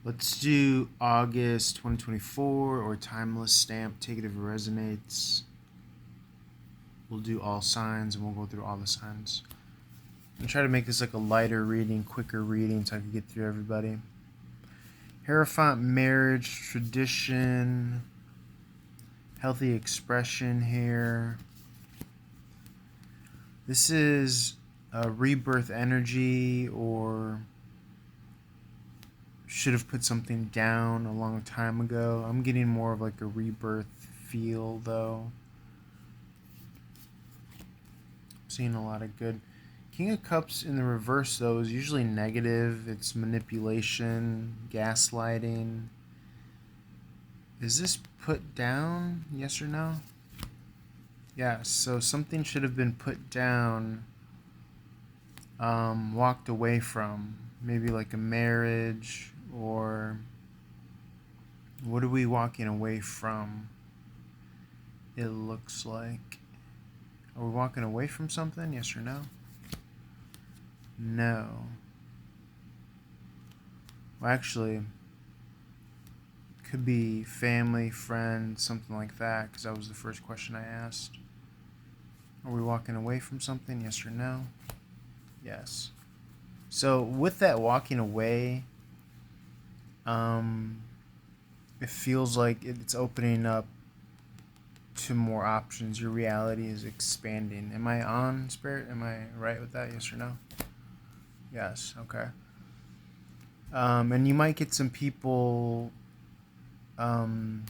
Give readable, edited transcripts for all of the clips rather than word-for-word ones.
Let's do August 2024 or timeless stamp. Take it if it resonates. We'll do all signs and we'll go through all the signs. I'm try to make this like a lighter reading, quicker reading so I can get through everybody. Hierophant, marriage, tradition, healthy expression here. This is a rebirth energy, or should have put something down a long time ago. I'm getting more of like a rebirth feel though. I'm seeing a lot of good. King of Cups in the reverse though is usually negative. It's manipulation, gaslighting. Is this put down? Yes or no? Yeah, so something should have been put down, walked away from. Maybe like a marriage, or what are we walking away from? It looks like. Are we walking away from something? Yes or no? No. Well, actually, could be family, friend, something like that, because that was the first question I asked. Are we walking away from something? Yes or no? Yes. So with that walking away, it feels like it's opening up to more options. Your reality is expanding. Am I on, Spirit? Am I right with that? Yes or no? Yes. Okay. And you might get some people, some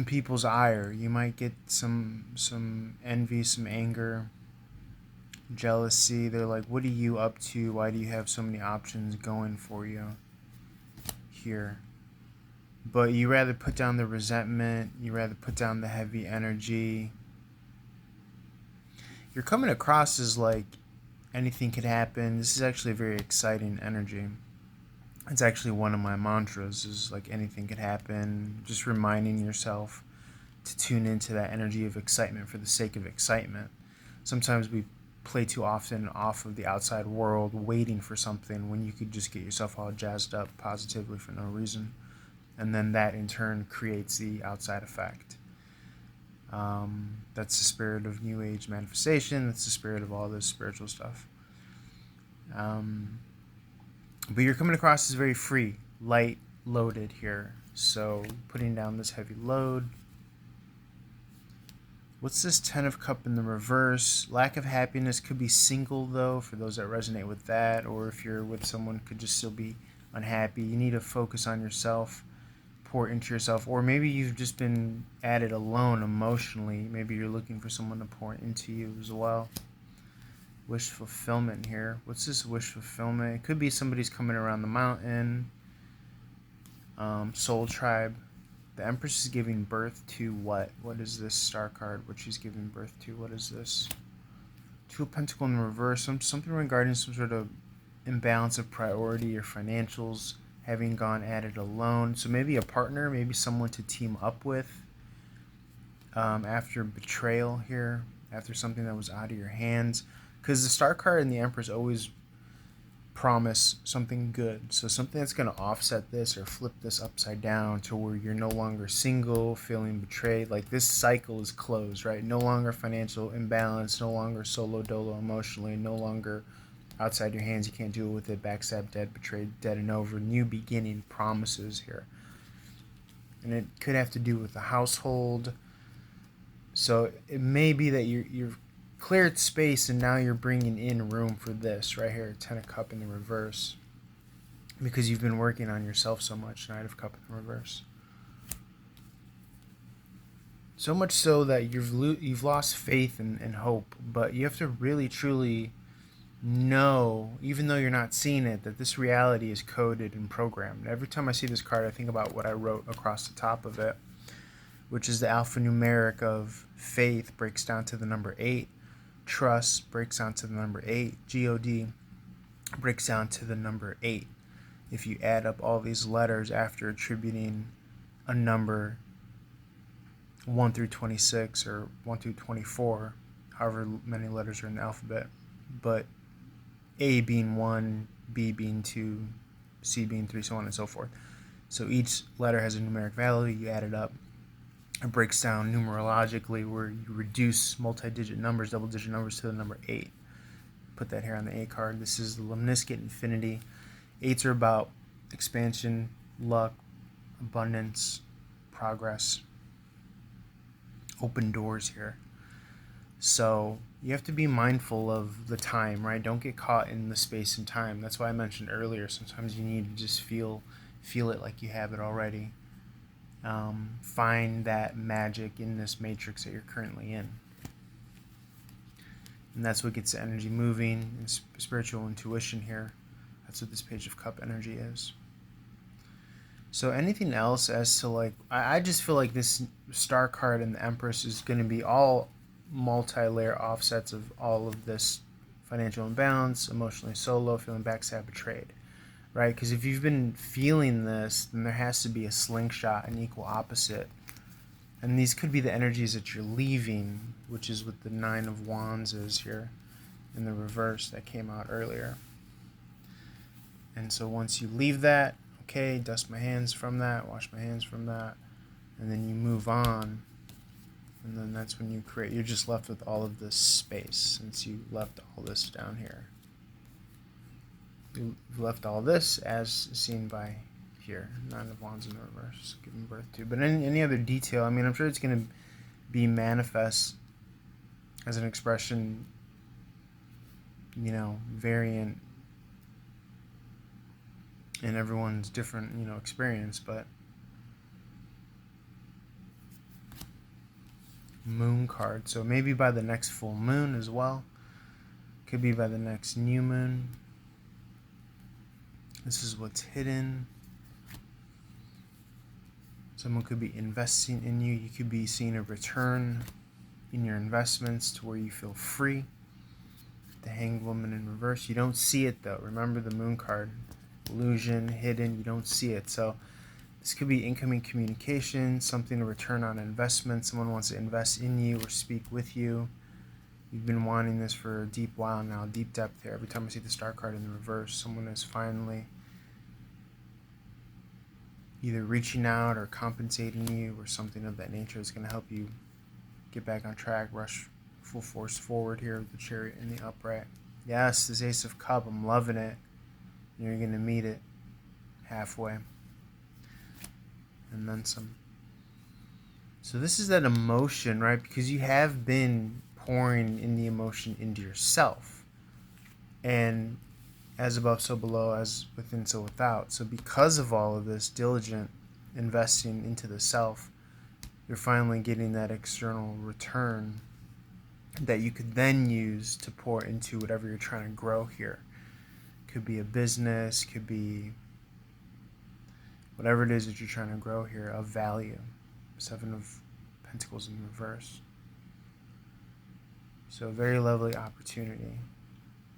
people's ire. You might get some envy, some anger, jealousy. They're like, "What are you up to? Why do you have so many options going for you here?" But you rather put down the resentment. You rather put down the heavy energy. You're coming across as like anything could happen. This is actually a very exciting energy. It's actually one of my mantras, is like anything could happen. Just reminding yourself to tune into that energy of excitement for the sake of excitement. Sometimes we play too often off of the outside world waiting for something when you could just get yourself all jazzed up positively for no reason. And then that in turn creates the outside effect. That's the spirit of New Age manifestation. That's the spirit of all this spiritual stuff. But you're coming across as very free, light loaded here. So putting down this heavy load. What's this 10 of Cup in the reverse? Lack of happiness. Could be single though, for those that resonate with that. Or if you're with someone, could just still be unhappy. You need to focus on yourself, pour into yourself. Or maybe you've just been at it alone emotionally. Maybe you're looking for someone to pour into you as well. Wish fulfillment here. What's this wish fulfillment? It could be somebody's coming around the mountain. Soul tribe. The Empress is giving birth to what? What is this star card? What she's giving birth to? What is this? Two of Pentacles in reverse. Something regarding some sort of imbalance of priority or financials, having gone at it alone. So maybe a partner, maybe someone to team up with after betrayal here, after something that was out of your hands. Because the star card and the Empress always promise something good. So something that's going to offset this or flip this upside down to where you're no longer single, feeling betrayed. Like this cycle is closed, right? No longer financial imbalance, no longer solo dolo emotionally, no longer outside your hands, you can't deal with it, backstab, dead, betrayed, dead and over. New beginning promises here. And it could have to do with the household. So it may be that you're cleared space and now you're bringing in room for this right here, 10 of Cup in the reverse, because you've been working on yourself so much. Knight of Cup in the reverse, so much so that you've lost faith and hope. But you have to really truly know, even though you're not seeing it, that this reality is coded and programmed. Every time I see this card, I think about what I wrote across the top of it, which is the alphanumeric of faith breaks down to the number 8. Trust breaks down to the number 8. God breaks down to the number 8. If you add up all these letters after attributing a number 1 through 26 or 1 through 24, however many letters are in the alphabet, but A being 1, B being 2, C being 3, so on and so forth. So each letter has a numeric value, you add it up. It breaks down numerologically where you reduce multi-digit numbers, double-digit numbers to the number 8. Put that here on the 8 card. This is the Lemniscate Infinity. 8s are about expansion, luck, abundance, progress, open doors here. So you have to be mindful of the time, right? Don't get caught in the space and time. That's why I mentioned earlier, sometimes you need to just feel it like you have it already. Find that magic in this matrix that you're currently in. And that's what gets the energy moving, and spiritual intuition here. That's what this Page of Cup energy is. So anything else as to like, I just feel like this Star card and the Empress is going to be all multi-layer offsets of all of this financial imbalance, emotionally solo, feeling backstabbed, betrayed. Right? Because if you've been feeling this, then there has to be a slingshot, an equal opposite. And these could be the energies that you're leaving, which is what the 9 of Wands is here in the reverse that came out earlier. And so once you leave that, okay, dust my hands from that, wash my hands from that, and then you move on. And then that's when you create, you're just left with all of this space since you left all this down here. You've left all this as seen by here, 9 of Wands in the reverse, giving birth to. But any other detail, I mean, I'm sure it's going to be manifest as an expression, you know, variant in everyone's different, you know, experience. But Moon card, so maybe by the next full moon as well. Could be by the next new moon. This is what's hidden. Someone could be investing in you. You could be seeing a return in your investments to where you feel free. The Hanged Woman in reverse. You don't see it though. Remember the Moon card. Illusion, hidden, you don't see it. So this could be incoming communication, something to return on investment. Someone wants to invest in you or speak with you. You've been wanting this for a deep while now, deep depth here. Every time I see the Star card in the reverse, someone is finally either reaching out or compensating you or something of that nature is going to help you get back on track, rush full force forward here with the Chariot in the upright. Yes, this Ace of Cups, I'm loving it. You're going to meet it halfway. And then some. So this is that emotion, right? Because you have been pouring in the emotion into yourself. And as above, so below, as within, so without. So because of all of this diligent investing into the self, you're finally getting that external return that you could then use to pour into whatever you're trying to grow here. Could be a business, could be whatever it is that you're trying to grow here of value. 7 of Pentacles in reverse. So very lovely opportunity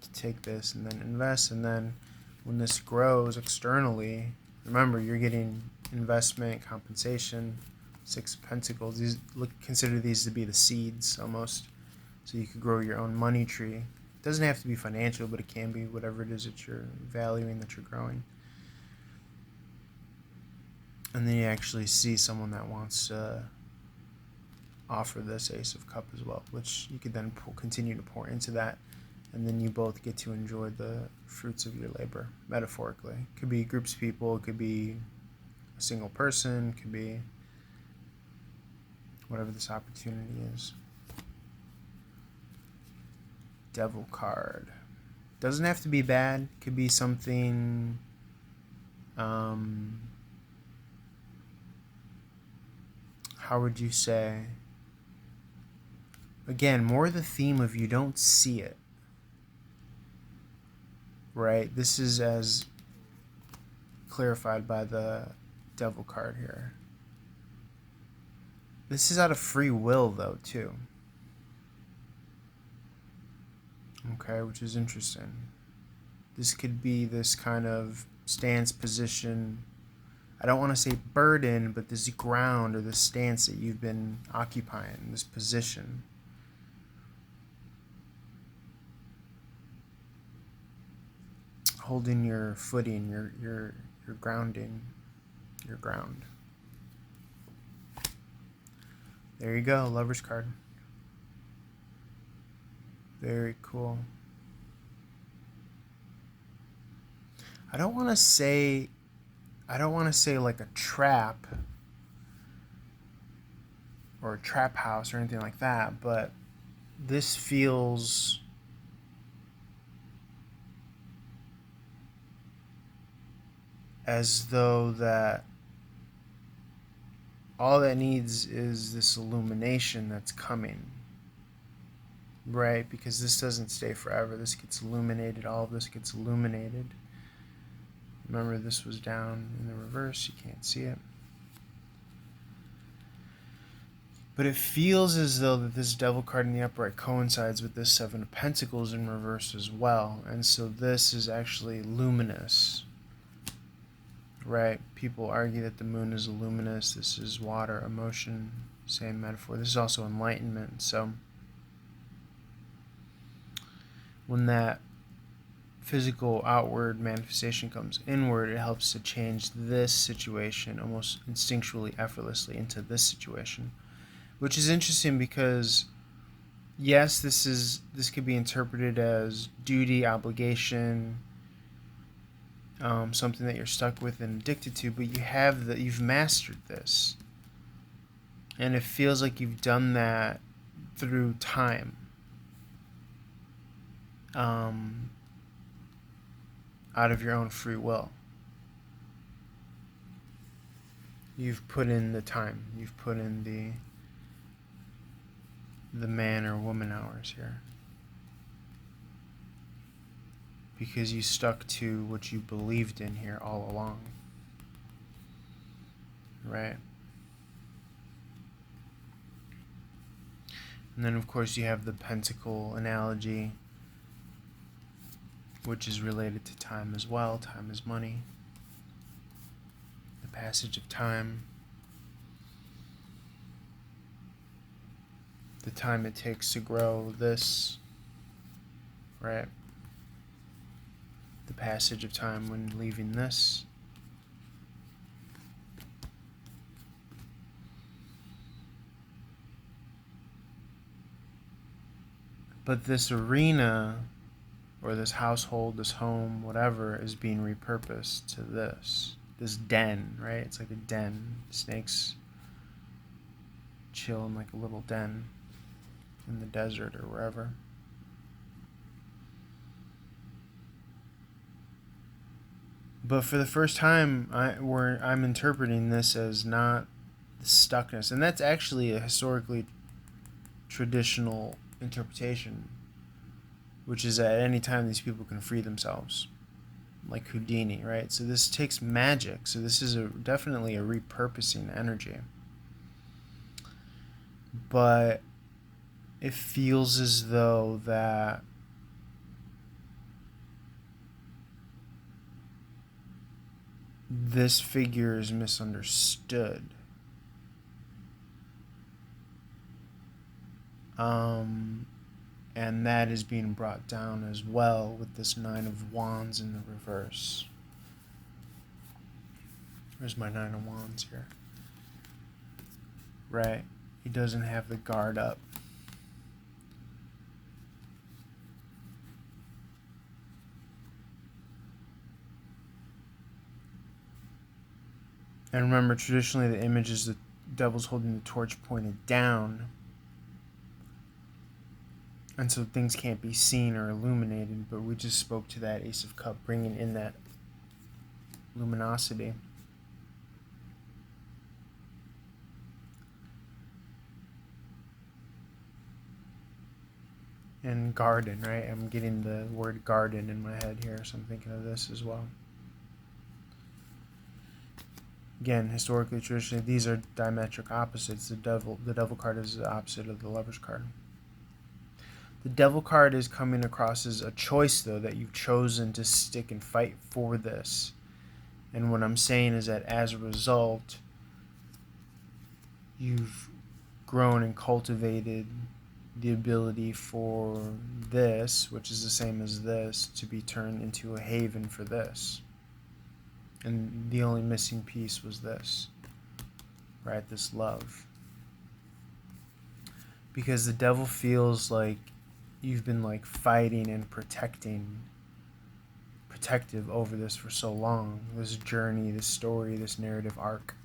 to take this and then invest. And then when this grows externally, remember you're getting investment, compensation, 6 of Pentacles. Consider these to be the seeds almost. So you could grow your own money tree. It doesn't have to be financial, but it can be whatever it is that you're valuing, that you're growing. And then you actually see someone that wants to offer this Ace of Cups as well, which you could then continue to pour into that. And then you both get to enjoy the fruits of your labor, metaphorically. It could be groups of people, it could be a single person, it could be whatever this opportunity is. Devil card. Doesn't have to be bad. It could be something how would you say? Again, more the theme of you don't see it. Right? This is as clarified by the Devil card here. This is out of free will though, too. Okay, which is interesting. This could be this kind of stance, position. I don't want to say burden, but this ground or this stance that you've been occupying, this position. holding your footing, your grounding, your ground. There you go, Lover's card. Very cool. I don't want to say like a trap or a trap house or anything like that, but this feels as though that all that needs is this illumination that's coming, right? Because this doesn't stay forever. This gets illuminated. All of this gets illuminated. Remember, this was down in the reverse. You can't see it. But it feels as though that this Devil card in the upright coincides with this Seven of Pentacles in reverse as well. And so this is actually luminous. Right? People argue that the moon is luminous. This is water, emotion, same metaphor. This is also enlightenment. So when that physical outward manifestation comes inward, it helps to change this situation almost instinctually, effortlessly into this situation. Which is interesting because, yes, this could be interpreted as duty, obligation, something that you're stuck with and addicted to, but you've mastered this, and it feels like you've done that through time, out of your own free will. You've put in the time. You've put in the man or woman hours here. Because you stuck to what you believed in here all along. Right? And then, of course, you have the pentacle analogy, which is related to time as well. Time is money. The passage of time. The time it takes to grow this. Right? The passage of time when leaving this. But this arena, or this household, this home, whatever, is being repurposed to this den, right? It's like a den. Snakes chill in like a little den in the desert or wherever. But for the first time, I'm interpreting this as not the stuckness. And that's actually a historically traditional interpretation, which is at any time these people can free themselves, like Houdini, right? So this takes magic. So this is definitely a repurposing energy. But it feels as though that this figure is misunderstood. And that is being brought down as well with this Nine of Wands in the reverse. Where's my Nine of Wands here? Right. He doesn't have the guard up. And remember, traditionally the image is the devil's holding the torch pointed down. And so things can't be seen or illuminated, but we just spoke to that Ace of Cups, bringing in that luminosity. And garden, right? I'm getting the word garden in my head here, so I'm thinking of this as well. Again, historically, traditionally, these are diametric opposites. The devil card is the opposite of the Lover's card. The Devil card is coming across as a choice, though, that you've chosen to stick and fight for this. And what I'm saying is that as a result, you've grown and cultivated the ability for this, which is the same as this, to be turned into a haven for this. And the only missing piece was this, right? This love. Because the devil feels like you've been like fighting and protective over this for so long. This journey, this story, this narrative arc.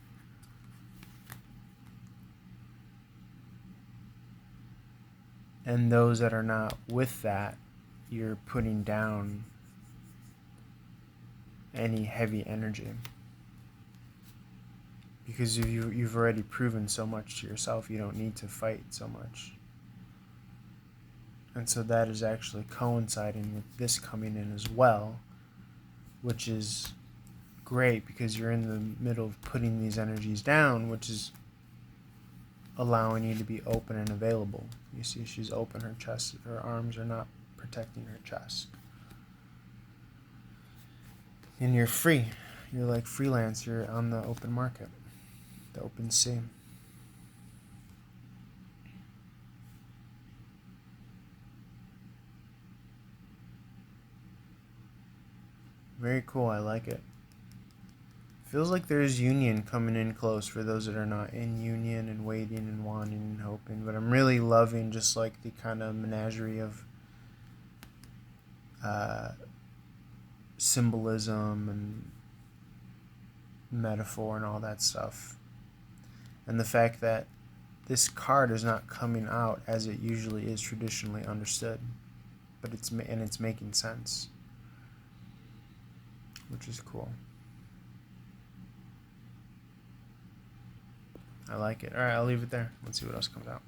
And those that are not with that, you're putting down any heavy energy. Because you've already proven so much to yourself, you don't need to fight so much. And so that is actually coinciding with this coming in as well, which is great because you're in the middle of putting these energies down, which is allowing you to be open and available. You see she's open, her chest, her arms are not protecting her chest. And you're free. You're like freelance, you're on the open market, the open sea. Very cool, I like it. Feels like there's union coming in close for those that are not in union and waiting and wanting and hoping. But I'm really loving just like the kind of menagerie of symbolism and metaphor and all that stuff. And the fact that this card is not coming out as it usually is traditionally understood, but it's making sense, which is cool. I like it. All right, I'll leave it there. Let's see what else comes out.